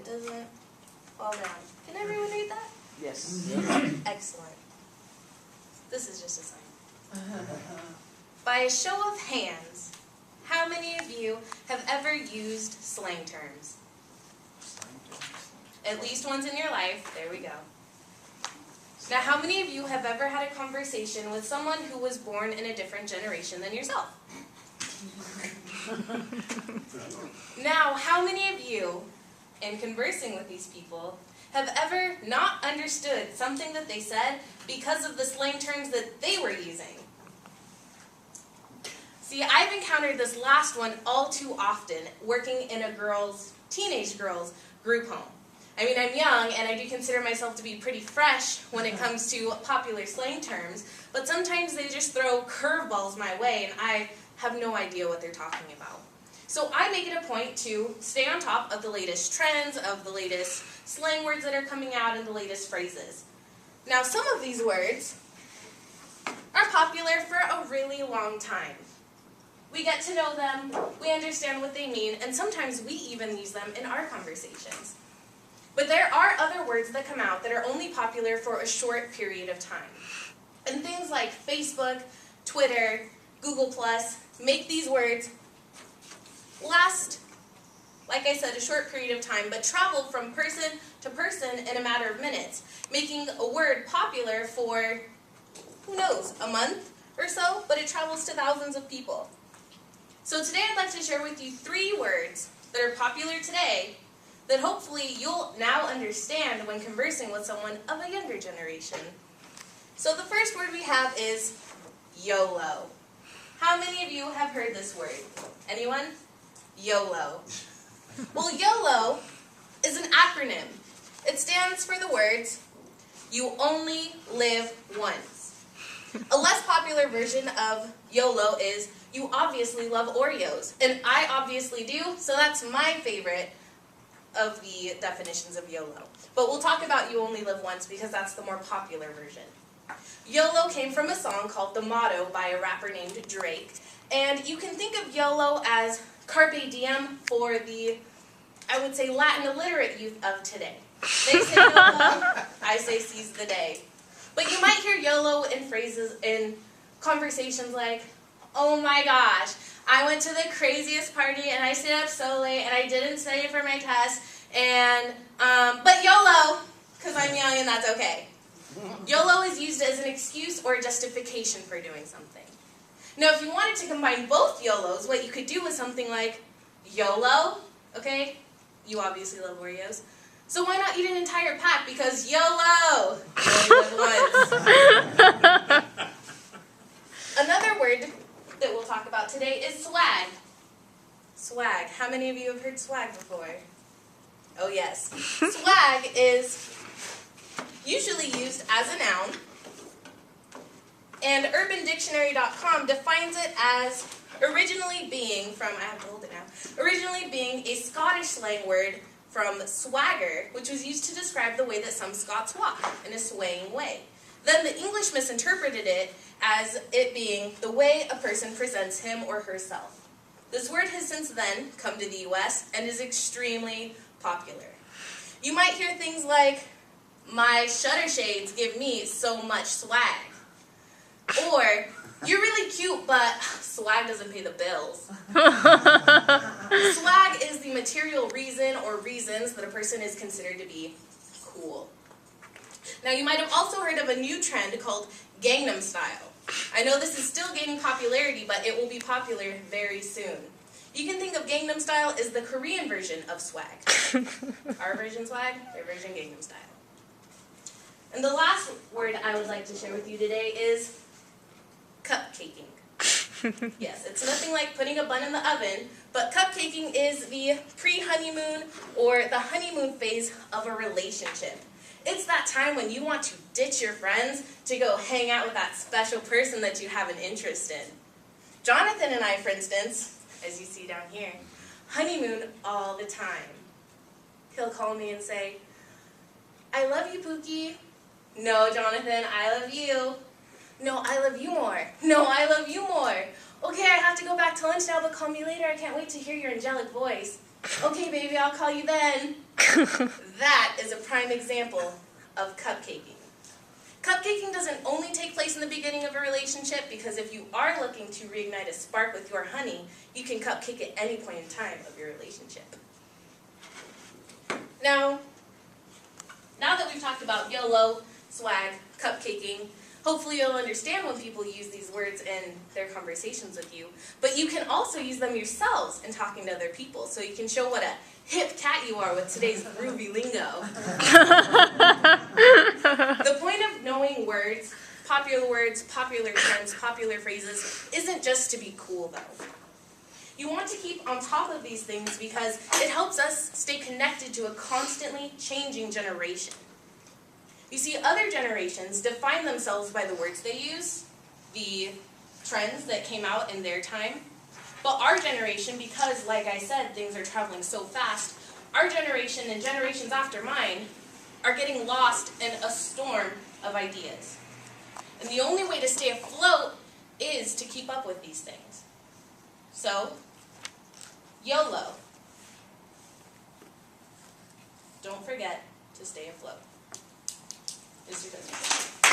doesn't fall down. Can everyone read that? Yes. Excellent. This is just a sign. By a show of hands, how many of you have ever used slang terms? At least once in your life. There we go. Now, how many of you have ever had a conversation with someone who was born in a different generation than yourself? Now, how many of you, in conversing with these people, have ever not understood something that they said because of the slang terms that they were using? See, I've encountered this last one all too often working in a teenage girls group home. I mean, I'm young, and I do consider myself to be pretty fresh when it comes to popular slang terms, but sometimes they just throw curveballs my way, and I have no idea what they're talking about. So I make it a point to stay on top of the latest trends, of the latest slang words that are coming out, and the latest phrases. Now, some of these words are popular for a really long time. We get to know them, we understand what they mean, and sometimes we even use them in our conversations. But there are other words that come out that are only popular for a short period of time. And things like Facebook, Twitter, Google+, make these words last, like I said, a short period of time, but travel from person to person in a matter of minutes, making a word popular for, who knows, a month or so, but it travels to thousands of people. So today I'd like to share with you 3 words that are popular today that hopefully you'll now understand when conversing with someone of a younger generation. So the first word we have is YOLO. How many of you have heard this word? Anyone? YOLO. Well, YOLO is an acronym. It stands for the words, you only live once. A less popular version of YOLO is, you obviously love Oreos. And I obviously do, so that's my favorite of the definitions of YOLO. But we'll talk about you only live once because that's the more popular version. YOLO came from a song called The Motto by a rapper named Drake. And you can think of YOLO as Carpe Diem for the, I would say, Latin illiterate youth of today. They say YOLO, I say seize the day. But you might hear YOLO in phrases in conversations like, oh my gosh, I went to the craziest party and I stayed up so late and I didn't study for my test and, but YOLO, because I'm young and that's okay. YOLO is used as an excuse or a justification for doing something. Now, if you wanted to combine both YOLOs, what you could do is something like YOLO, okay? You obviously love Oreos. So why not eat an entire pack? Because YOLO! You only live once. Another word that we'll talk about today is swag. Swag. How many of you have heard swag before? Oh yes. Swag is usually used as a noun, and UrbanDictionary.com defines it as originally being a Scottish slang word from swagger, which was used to describe the way that some Scots walk, in a swaying way. Then the English misinterpreted it as it being the way a person presents him or herself. This word has since then come to the U.S. and is extremely popular. You might hear things like, my shutter shades give me so much swag. Or, you're really cute, but swag doesn't pay the bills. Swag is the material reason or reasons that a person is considered to be cool. Now, you might have also heard of a new trend called Gangnam Style. I know this is still gaining popularity, but it will be popular very soon. You can think of Gangnam Style as the Korean version of swag. Our version swag, their version Gangnam Style. And the last word I would like to share with you today is cupcaking. Yes, it's nothing like putting a bun in the oven, but cupcaking is the pre-honeymoon or the honeymoon phase of a relationship. It's that time when you want to ditch your friends to go hang out with that special person that you have an interest in. Jonathan and I, for instance, as you see down here, honeymoon all the time. He'll call me and say, I love you, Pookie. No, Jonathan, I love you. No, I love you more. No, I love you more. Okay, I have to go back to lunch now, but call me later. I can't wait to hear your angelic voice. Okay, baby, I'll call you then. That is a prime example of cupcaking. Cupcaking doesn't only take place in the beginning of a relationship, because if you are looking to reignite a spark with your honey, you can cupcake at any point in time of your relationship. Now that we've talked about YOLO, swag, cupcaking, hopefully you'll understand when people use these words in their conversations with you, but you can also use them yourselves in talking to other people, so you can show what a hip cat you are with today's groovy lingo. The point of knowing words, popular trends, popular phrases, isn't just to be cool, though. You want to keep on top of these things because it helps us stay connected to a constantly changing generation. You see, other generations define themselves by the words they use, the trends that came out in their time. But our generation, because, like I said, things are traveling so fast, our generation and generations after mine are getting lost in a storm of ideas. And the only way to stay afloat is to keep up with these things. So, YOLO. Don't forget to stay afloat. Mr. Toastmaster.